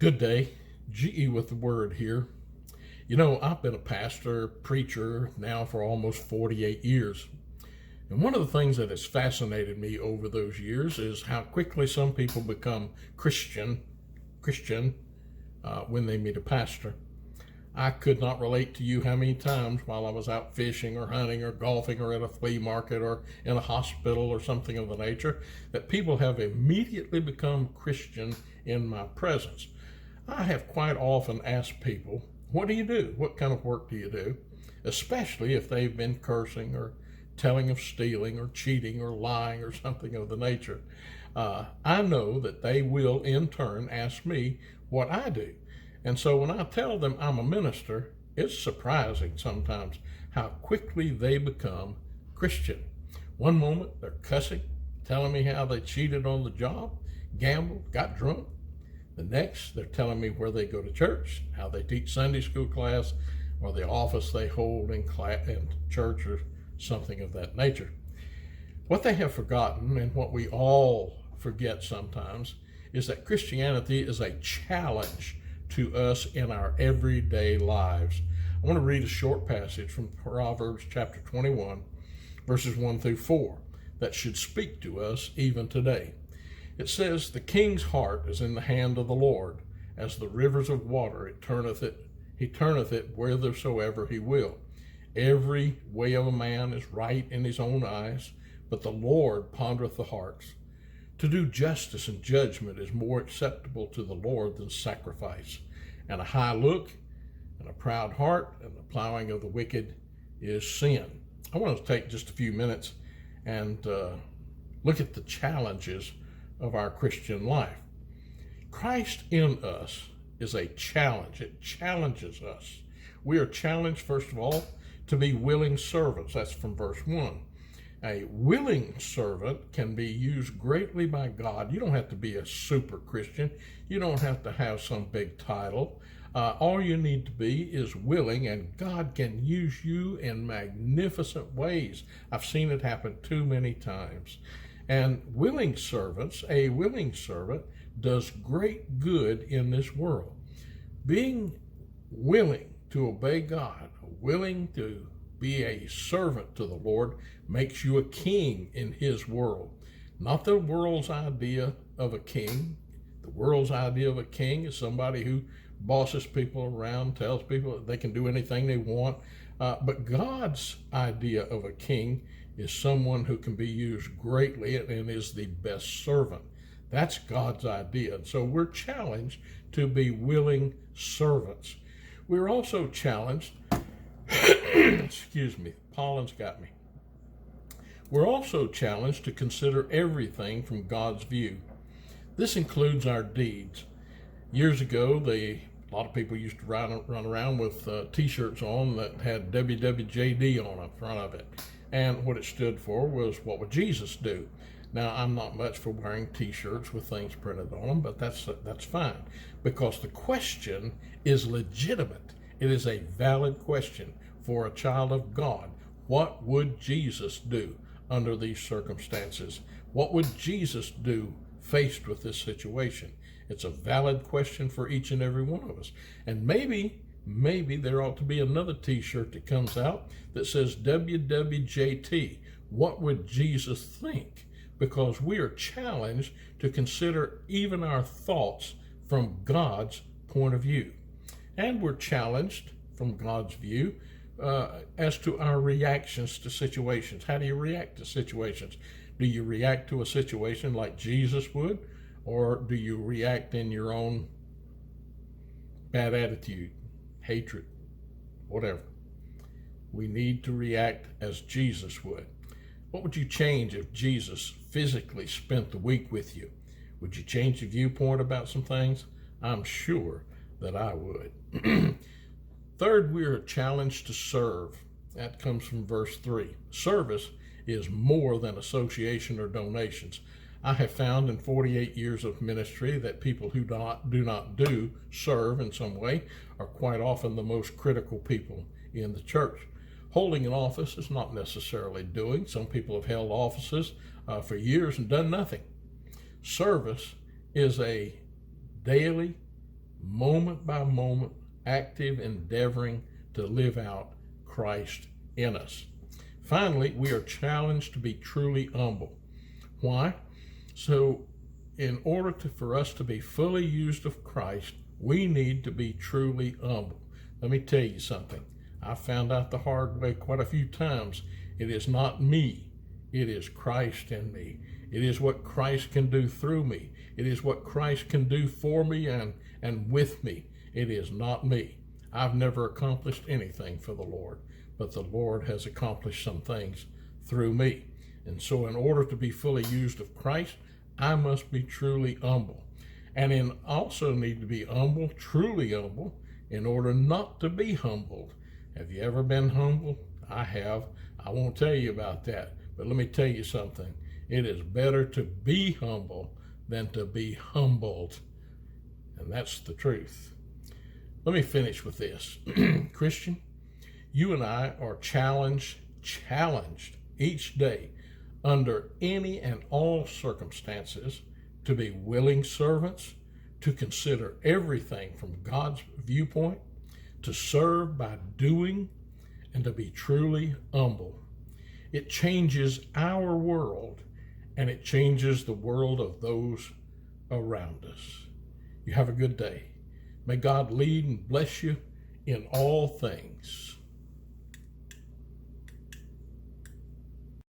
Good day. GE with the word here. You know, I've been a pastor, preacher now for almost 48 years. And one of the things that has fascinated me over those years is how quickly some people become Christian when they meet a pastor. I could not relate to you how many times while I was out fishing or hunting or golfing or at a flea market or in a hospital or something of the nature that people have immediately become Christian in my presence. I have quite often asked people, what do you do? What kind of work do you do? Especially if they've been cursing or telling of stealing or cheating or lying or something of the nature. I know that they will in turn ask me what I do. And so when I tell them I'm a minister, it's surprising sometimes how quickly they become Christian. One moment they're cussing, telling me how they cheated on the job, gambled, got drunk. The next, they're telling me where they go to church, how they teach Sunday school class, or the office they hold in church or something of that nature. What they have forgotten, and what we all forget sometimes, is that Christianity is a challenge to us in our everyday lives. I want to read a short passage from Proverbs chapter 21, verses 1 through 4, that should speak to us even today. It says, "The king's heart is in the hand of the Lord, as the rivers of water, he turneth it whithersoever he will. Every way of a man is right in his own eyes, but the Lord pondereth the hearts. To do justice and judgment is more acceptable to the Lord than sacrifice. And a high look and a proud heart and the plowing of the wicked is sin." I want to take just a few minutes and look at the challenges of our Christian life. Christ in us is a challenge. It challenges us. We are challenged, first of all, to be willing servants. That's from verse 1. A willing servant can be used greatly by God. You don't have to be a super Christian. You don't have to have some big title. All you need to be is willing, and God can use you in magnificent ways. I've seen it happen too many times. And a willing servant does great good in this world. Being willing to obey God, willing to be a servant to the Lord, makes you a king in his world. Not the world's idea of a king. The world's idea of a king is somebody who bosses people around, tells people that they can do anything they want. But God's idea of a king is someone who can be used greatly and is the best servant. That's God's idea. And so we're challenged to be willing servants. We're also challenged, excuse me, pollen's got me. We're also challenged to consider everything from God's view. This includes our deeds. Years ago, a lot of people used to run around with t-shirts on that had WWJD on the front of it. And what it stood for was, what would Jesus do? Now, I'm not much for wearing t-shirts with things printed on them, but that's fine, because the question is legitimate. It is a valid question for a child of God. What would Jesus do under these circumstances? What would Jesus do faced with this situation? It's a valid question for each and every one of us. And maybe there ought to be another t-shirt that comes out that says WWJT. What would Jesus think? Because we are challenged to consider even our thoughts from God's point of view. And we're challenged from God's view as to our reactions to situations. How do you react to situations? Do you react to a situation like Jesus would? Or do you react in your own bad attitude, hatred, whatever? We need to react as Jesus would. What would you change if Jesus physically spent the week with you? Would you change your viewpoint about some things? I'm sure that I would. Third, we are challenged to serve. That comes from verse 3. Service is more than association or donations. I have found in 48 years of ministry that people who do not serve in some way are quite often the most critical people in the church. Holding an office is not necessarily doing. Some people have held offices for years and done nothing. Service is a daily moment by moment, active, endeavoring to live out Christ in us. Finally, we are challenged to be truly humble. Why? So, in order for us to be fully used of Christ, we need to be truly humble. Let me tell you something. I found out the hard way quite a few times. It is not me. It is Christ in me. It is what Christ can do through me. It is what Christ can do for me and with me. It is not me. I've never accomplished anything for the Lord, but the Lord has accomplished some things through me. And so in order to be fully used of Christ, I must be truly humble. And also need to be humble, truly humble, in order not to be humbled. Have you ever been humbled? I have. I won't tell you about that, but let me tell you something. It is better to be humble than to be humbled. And that's the truth. Let me finish with this. Christian, you and I are challenged each day under any and all circumstances to be willing servants, to consider everything from God's viewpoint, to serve by doing, and to be truly humble. It changes our world, and it changes the world of those around us. You have a good day. May God lead and bless you in all things.